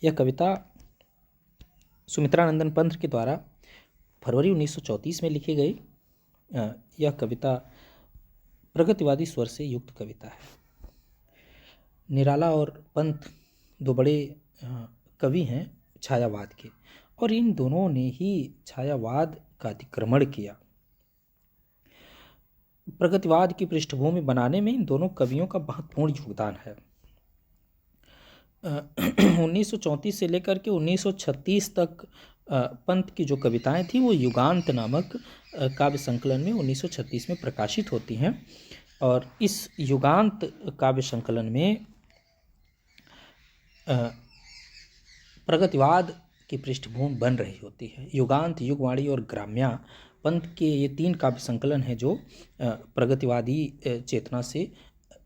यह कविता सुमित्रा नंदन पंत के द्वारा फरवरी 1934 में लिखी गई। यह कविता प्रगतिवादी स्वर से युक्त कविता है। निराला और पंत दो बड़े कवि हैं छायावाद के, और इन दोनों ने ही छायावाद का अतिक्रमण किया। प्रगतिवाद की पृष्ठभूमि बनाने में इन दोनों कवियों का महत्वपूर्ण योगदान है। 1934 से लेकर के 1936 तक पंत की जो कविताएं थी वो युगांत नामक काव्य संकलन में 1936 में प्रकाशित होती हैं। और इस युगांत काव्य संकलन में प्रगतिवाद की पृष्ठभूमि बन रही होती है। युगांत, युगवाणी और ग्राम्या पंत के ये 3 काव्य संकलन हैं जो प्रगतिवादी चेतना से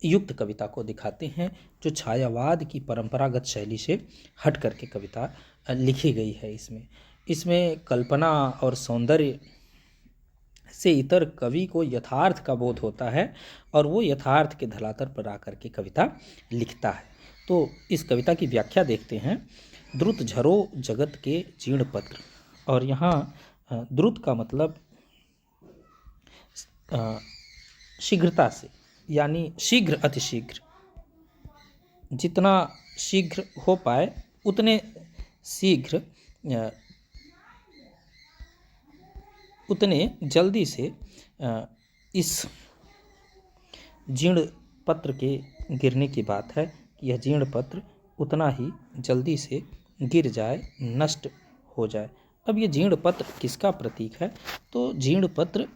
युक्त कविता को दिखाते हैं, जो छायावाद की परंपरागत शैली से हट करके कविता लिखी गई है। इसमें कल्पना और सौंदर्य से इतर कवि को यथार्थ का बोध होता है और वो यथार्थ के धरातल पर आकर के कविता लिखता है। तो इस कविता की व्याख्या देखते हैं। द्रुत झरो जगत के जीर्ण पत्र, और यहाँ द्रुत का मतलब शीघ्रता से, यानी शीघ्र, अतिशीघ्र, जितना शीघ्र हो पाए उतने शीघ्र, उतने जल्दी से इस जीर्ण पत्र के गिरने की बात है कि यह जीर्ण पत्र उतना ही जल्दी से गिर जाए, नष्ट हो जाए। अब ये जीर्ण पत्र किसका प्रतीक है? तो जीर्ण पत्र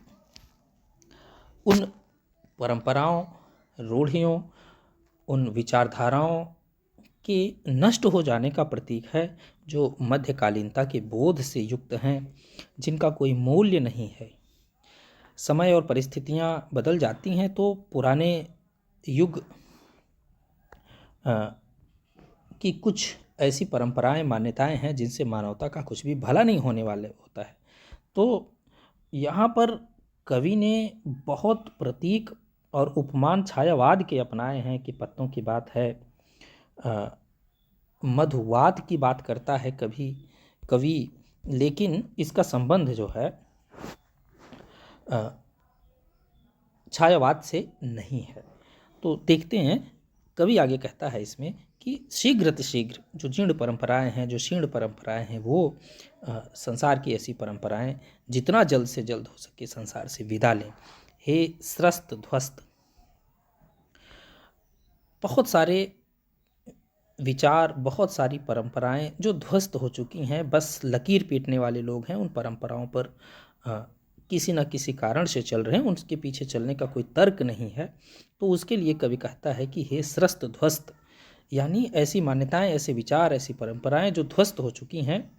उन परंपराओं, रूढ़ियों, उन विचारधाराओं के नष्ट हो जाने का प्रतीक है जो मध्यकालीनता के बोध से युक्त हैं, जिनका कोई मूल्य नहीं है। समय और परिस्थितियां बदल जाती हैं तो पुराने युग की कुछ ऐसी परंपराएं, मान्यताएं हैं जिनसे मानवता का कुछ भी भला नहीं होने वाले होता है। तो यहाँ पर कवि ने बहुत प्रतीक और उपमान छायावाद के अपनाए हैं कि पत्तों की बात है, मधुवाद की बात करता है कवि, लेकिन इसका संबंध जो है छायावाद से नहीं है। तो देखते हैं, कवि आगे कहता है इसमें कि शीघ्र अतिशीघ्र जो जीर्ण परंपराएं हैं, जो शीर्ण परंपराएं हैं, वो संसार की ऐसी परंपराएं जितना जल्द से जल्द हो सके संसार से विदा लें। हे स्रस्त ध्वस्त, बहुत सारे विचार, बहुत सारी परंपराएं जो ध्वस्त हो चुकी हैं, बस लकीर पीटने वाले लोग हैं, उन परंपराओं पर किसी न किसी कारण से चल रहे हैं, उनके पीछे चलने का कोई तर्क नहीं है। तो उसके लिए कवि कहता है कि हे स्रस्त ध्वस्त, यानी ऐसी मान्यताएं, ऐसे विचार, ऐसी परंपराएं जो ध्वस्त हो चुकी हैं,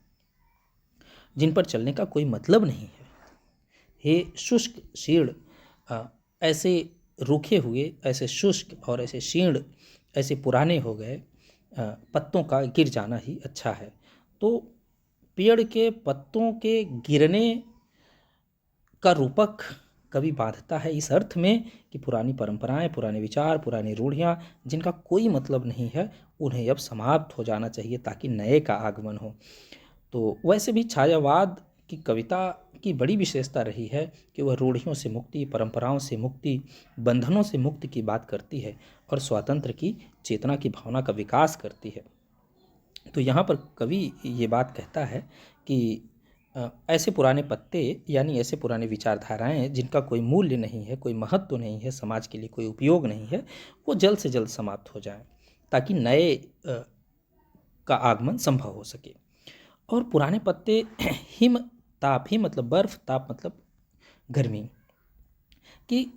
जिन पर चलने का कोई मतलब नहीं है। हे शुष्क शीर्ण, ऐसे रूखे हुए, ऐसे शुष्क और ऐसे शीर्ण, ऐसे पुराने हो गए पत्तों का गिर जाना ही अच्छा है। तो पेड़ के पत्तों के गिरने का रूपक कवि बांधता है इस अर्थ में कि पुरानी परंपराएं, पुराने विचार, पुरानी रूढ़ियां जिनका कोई मतलब नहीं है, उन्हें अब समाप्त हो जाना चाहिए ताकि नए का आगमन हो। तो वैसे भी छायावाद की कविता की बड़ी विशेषता रही है कि वह रूढ़ियों से मुक्ति, परंपराओं से मुक्ति, बंधनों से मुक्ति की बात करती है और स्वातंत्र्य की चेतना की भावना का विकास करती है। तो यहाँ पर कवि ये बात कहता है कि ऐसे पुराने पत्ते, यानी ऐसे पुराने विचारधाराएं जिनका कोई मूल्य नहीं है, कोई महत्व नहीं है, समाज के लिए कोई उपयोग नहीं है, वो जल्द से जल्द समाप्त हो जाएं ताकि नए का आगमन संभव हो सके। और पुराने पत्ते हिम ताप, हिम मतलब बर्फ, ताप मतलब गर्मी, कि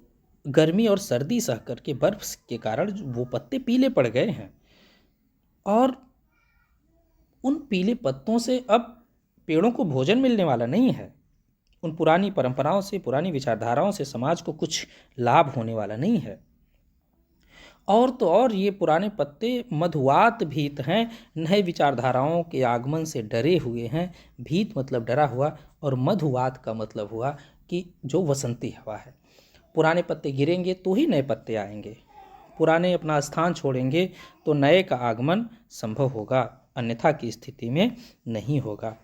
गर्मी और सर्दी सह करके बर्फ के कारण वो पत्ते पीले पड़ गए हैं, और उन पीले पत्तों से अब पेड़ों को भोजन मिलने वाला नहीं है। उन पुरानी परंपराओं से, पुरानी विचारधाराओं से समाज को कुछ लाभ होने वाला नहीं है। और तो और ये पुराने पत्ते मधुवात भीत हैं, नए विचारधाराओं के आगमन से डरे हुए हैं। भीत मतलब डरा हुआ, और मधुवात का मतलब हुआ कि जो वसंती हवा है। पुराने पत्ते गिरेंगे तो ही नए पत्ते आएंगे, पुराने अपना स्थान छोड़ेंगे तो नए का आगमन संभव होगा। अन्यथा की स्थिति में नहीं होगा।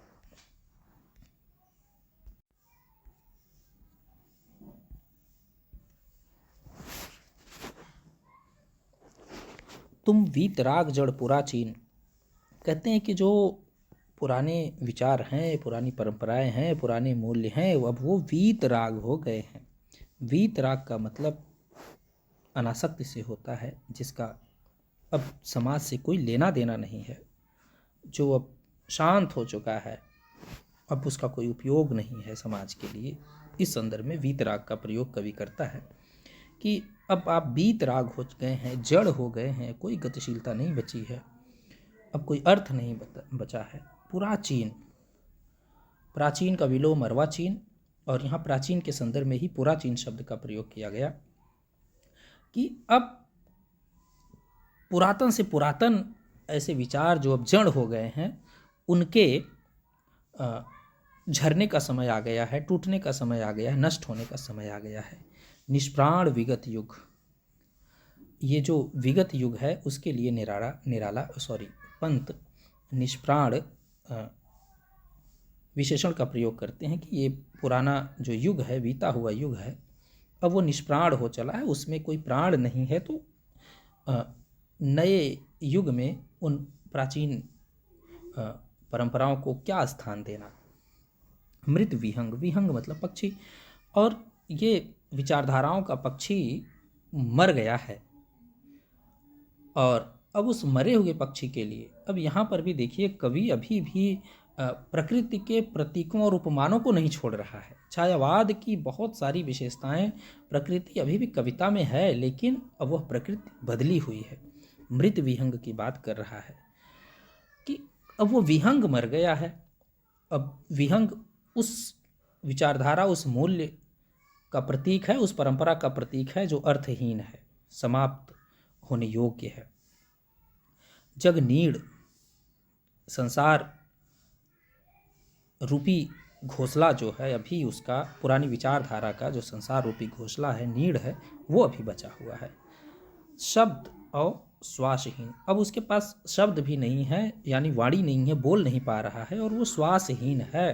तुम वीतराग जड़ पुराचीन। कहते हैं कि जो पुराने विचार हैं, पुरानी परंपराएं हैं, पुराने मूल्य हैं, अब वो वीतराग हो गए हैं। वीतराग का मतलब अनासक्ति से होता है, जिसका अब समाज से कोई लेना देना नहीं है, जो अब शांत हो चुका है, अब उसका कोई उपयोग नहीं है समाज के लिए। इस संदर्भ में वीतराग का प्रयोग कवि करता है कि अब आप वीतराग हो गए हैं, जड़ हो गए हैं, कोई गतिशीलता नहीं बची है, अब कोई अर्थ नहीं बचा है। पुराचीन, प्राचीन का विलोम अर्वाचीन, और यहाँ प्राचीन के संदर्भ में ही पुराचीन शब्द का प्रयोग किया गया कि अब पुरातन से पुरातन ऐसे विचार जो अब जड़ हो गए हैं, उनके झरने का समय आ गया है, टूटने का समय आ गया है, नष्ट होने का समय आ गया है। निष्प्राण विगत युग, ये जो विगत युग है उसके लिए निराला पंत निष्प्राण विशेषण का प्रयोग करते हैं कि ये पुराना जो युग है, बीता हुआ युग है, अब वो निष्प्राण हो चला है, उसमें कोई प्राण नहीं है। तो नए युग में उन प्राचीन परंपराओं को क्या स्थान देना। मृत विहंग, विहंग मतलब पक्षी, और ये विचारधाराओं का पक्षी मर गया है, और अब उस मरे हुए पक्षी के लिए अब यहाँ पर भी देखिए, कवि अभी भी प्रकृति के प्रतीकों और उपमानों को नहीं छोड़ रहा है। छायावाद की बहुत सारी विशेषताएं प्रकृति अभी भी कविता में है, लेकिन अब वह प्रकृति बदली हुई है। मृत विहंग की बात कर रहा है कि अब वो विहंग मर गया है। अब विहंग उस विचारधारा, उस मूल्य का प्रतीक है, उस परंपरा का प्रतीक है जो अर्थहीन है, समाप्त होने योग्य है। जग नीड़, संसार रूपी घोंसला जो है, अभी उसका पुरानी विचारधारा का जो संसार रूपी घोंसला है, नीड़ है, वो अभी बचा हुआ है। शब्द और श्वासहीन, अब उसके पास शब्द भी नहीं है, यानी वाणी नहीं है, बोल नहीं पा रहा है, और वो श्वासहीन है।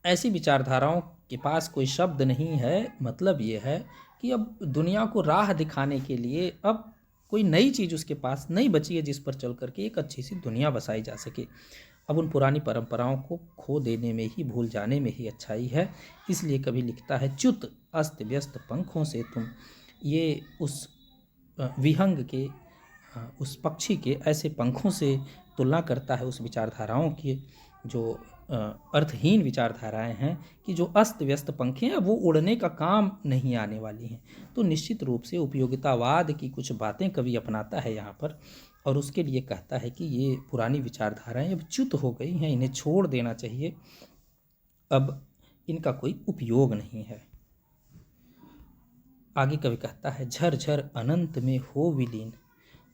ऐसी विचारधाराओं के पास कोई शब्द नहीं है, मतलब ये है कि अब दुनिया को राह दिखाने के लिए अब कोई नई चीज़ उसके पास नहीं बची है जिस पर चल करके एक अच्छी सी दुनिया बसाई जा सके। अब उन पुरानी परंपराओं को खो देने में ही, भूल जाने में ही अच्छाई है। इसलिए कभी लिखता है, च्युत अस्त व्यस्त पंखों से तुम, ये उस विहंग के, उस पक्षी के ऐसे पंखों से तुलना करता है उस विचारधाराओं की जो अर्थहीन विचारधाराएं हैं, कि जो अस्त व्यस्त पंखे हैं वो उड़ने का काम नहीं आने वाली हैं। तो निश्चित रूप से उपयोगितावाद की कुछ बातें कवि अपनाता है यहाँ पर, और उसके लिए कहता है कि ये पुरानी विचारधाराएं अब च्युत हो गई हैं, इन्हें छोड़ देना चाहिए, अब इनका कोई उपयोग नहीं है। आगे कवि कहता है, झर झर अनंत में हो विलीन।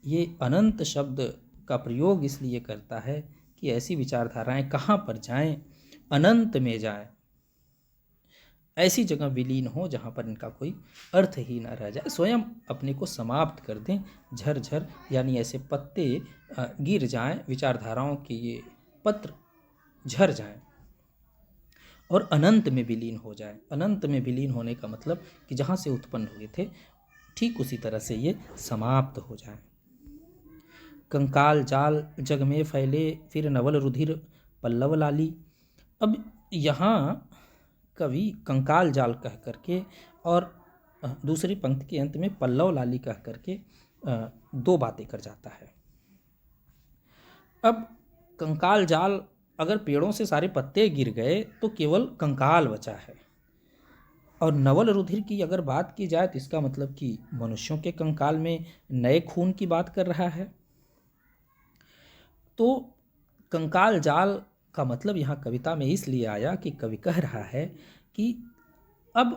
ये अनंत शब्द का प्रयोग इसलिए करता है कि ऐसी विचारधाराएं कहाँ पर जाएं, अनंत में जाएं, ऐसी जगह विलीन हो जहाँ पर इनका कोई अर्थ ही न रह जाए, स्वयं अपने को समाप्त कर दें। झरझर यानी ऐसे पत्ते गिर जाएं, विचारधाराओं के ये पत्र झर जाएं और अनंत में विलीन हो जाएं। अनंत में विलीन होने का मतलब कि जहाँ से उत्पन्न हुए थे ठीक उसी तरह से ये समाप्त हो जाएं। कंकाल जाल जग में फैले, फिर नवल रुधिर पल्लव लाली। अब यहाँ कवि कंकाल जाल कह करके और दूसरी पंक्ति के अंत में पल्लव लाली कह करके दो बातें कर जाता है। अब कंकाल जाल, अगर पेड़ों से सारे पत्ते गिर गए तो केवल कंकाल बचा है, और नवल रुधिर की अगर बात की जाए तो इसका मतलब कि मनुष्यों के कंकाल में नए खून की बात कर रहा है। तो कंकाल जाल का मतलब यहाँ कविता में इसलिए आया कि कवि कह रहा है कि अब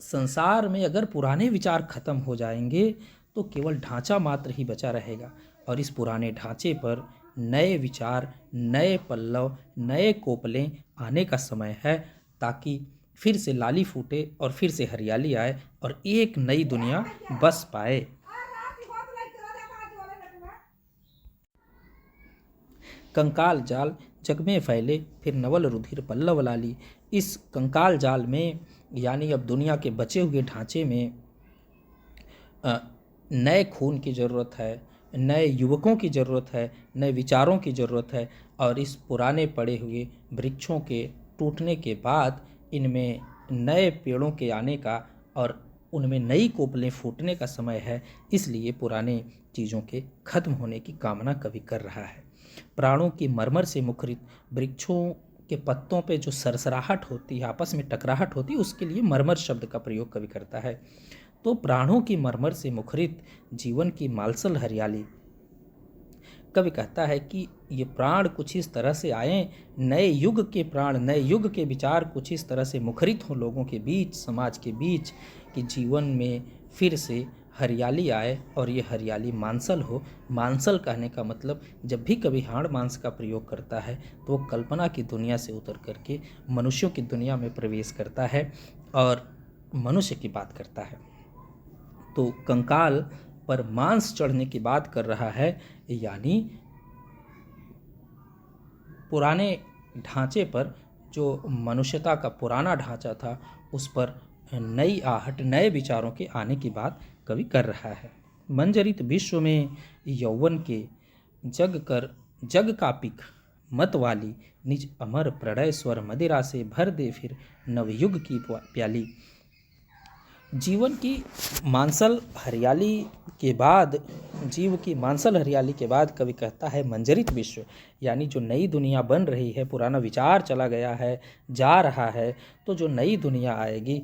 संसार में अगर पुराने विचार खत्म हो जाएंगे तो केवल ढांचा मात्र ही बचा रहेगा, और इस पुराने ढांचे पर नए विचार, नए पल्लव, नए कोपलें आने का समय है, ताकि फिर से लाली फूटे और फिर से हरियाली आए और एक नई दुनिया बस पाए। कंकाल जाल जग में फैले, फिर नवल रुधिर पल्लव लाली। इस कंकाल जाल में यानी अब दुनिया के बचे हुए ढांचे में नए खून की ज़रूरत है, नए युवकों की ज़रूरत है, नए विचारों की ज़रूरत है। और इस पुराने पड़े हुए वृक्षों के टूटने के बाद इनमें नए पेड़ों के आने का और उनमें नई कोपलें फूटने का समय है। इसलिए पुराने चीज़ों के खत्म होने की कामना कवि कर रहा है। प्राणों की मरमर से मुखरित वृक्षों के पत्तों पे जो सरसराहट होती है, आपस में टकराहट होती है, उसके लिए मरमर शब्द का प्रयोग कवि करता है। तो प्राणों की मरमर से मुखरित जीवन की मालसल हरियाली, कवि कहता है कि ये प्राण कुछ इस तरह से आए, नए युग के प्राण, नए युग के विचार कुछ इस तरह से मुखरित हों लोगों के बीच, समाज के बीच, कि जीवन में फिर से हरियाली आए और ये हरियाली मांसल हो। मांसल कहने का मतलब जब भी कभी हाड़ मांस का प्रयोग करता है तो वो कल्पना की दुनिया से उतर करके मनुष्यों की दुनिया में प्रवेश करता है और मनुष्य की बात करता है। तो कंकाल पर मांस चढ़ने की बात कर रहा है, यानी पुराने ढांचे पर, जो मनुष्यता का पुराना ढांचा था, उस पर नई आहट, नए विचारों के आने की बात कवि कर रहा है। मंजरित विश्व में यौवन के जग का पिक मत वाली, निज अमर प्रणय स्वर मदिरा से भर दे फिर नवयुग की प्याली। जीवन की मांसल हरियाली के बाद, जीव की मांसल हरियाली के बाद कवि कहता है मंजरित विश्व, यानी जो नई दुनिया बन रही है, पुराना विचार चला गया है, जा रहा है, तो जो नई दुनिया आएगी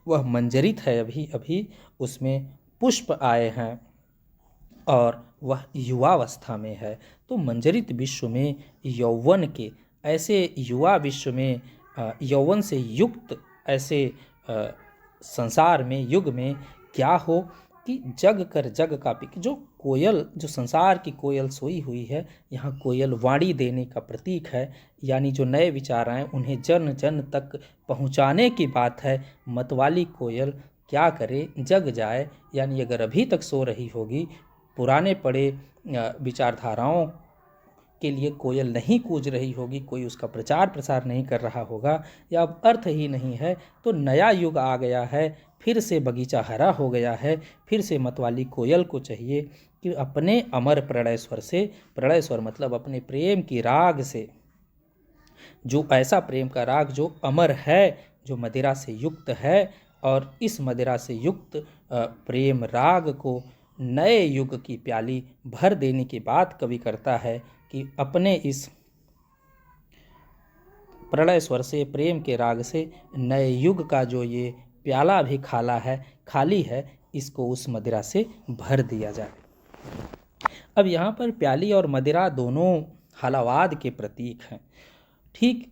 वह मंजरित है। अभी अभी उसमें पुष्प आए हैं और वह युवावस्था में है। तो मंजरित विश्व में यौवन के, ऐसे युवा विश्व में, यौवन से युक्त ऐसे संसार में, युग में क्या हो कि जग का पिक, जो कोयल, जो संसार की कोयल सोई हुई है, यहाँ कोयल वाणी देने का प्रतीक है। यानी जो नए विचार आए उन्हें जन जन तक पहुँचाने की बात है। मतवाली कोयल क्या करे, जग जाए, यानी अगर अभी तक सो रही होगी, पुराने पड़े विचारधाराओं के लिए कोयल नहीं कूज रही होगी, कोई उसका प्रचार प्रसार नहीं कर रहा होगा, या अब अर्थ ही नहीं है, तो नया युग आ गया है, फिर से बगीचा हरा हो गया है। फिर से मतवाली कोयल को चाहिए कि अपने अमर प्रणय स्वर से, प्रणय स्वर मतलब अपने प्रेम की राग से, जो ऐसा प्रेम का राग जो अमर है, जो मदिरा से युक्त है, और इस मदिरा से युक्त प्रेम राग को नए युग की प्याली भर देने की बात कवि करता है कि अपने इस प्रलय स्वर से, प्रेम के राग से नए युग का जो ये प्याला भी खाली है, इसको उस मदिरा से भर दिया जाए। अब यहाँ पर प्याली और मदिरा दोनों हलावाद के प्रतीक हैं। ठीक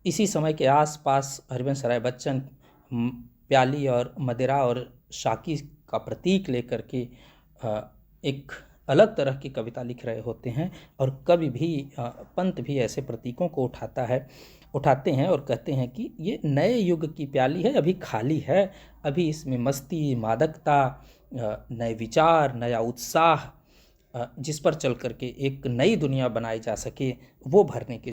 इसी समय के आसपास हरिवंश राय बच्चन प्याली और मदिरा और शाकी का प्रतीक लेकर के एक अलग तरह की कविता लिख रहे होते हैं, और कवि भी, पंत भी ऐसे प्रतीकों को उठाते हैं और कहते हैं कि ये नए युग की प्याली है, अभी खाली है, अभी इसमें मस्ती, मादकता, नए विचार, नया उत्साह, जिस पर चल करके एक नई दुनिया बनाई जा सके, वो भरने की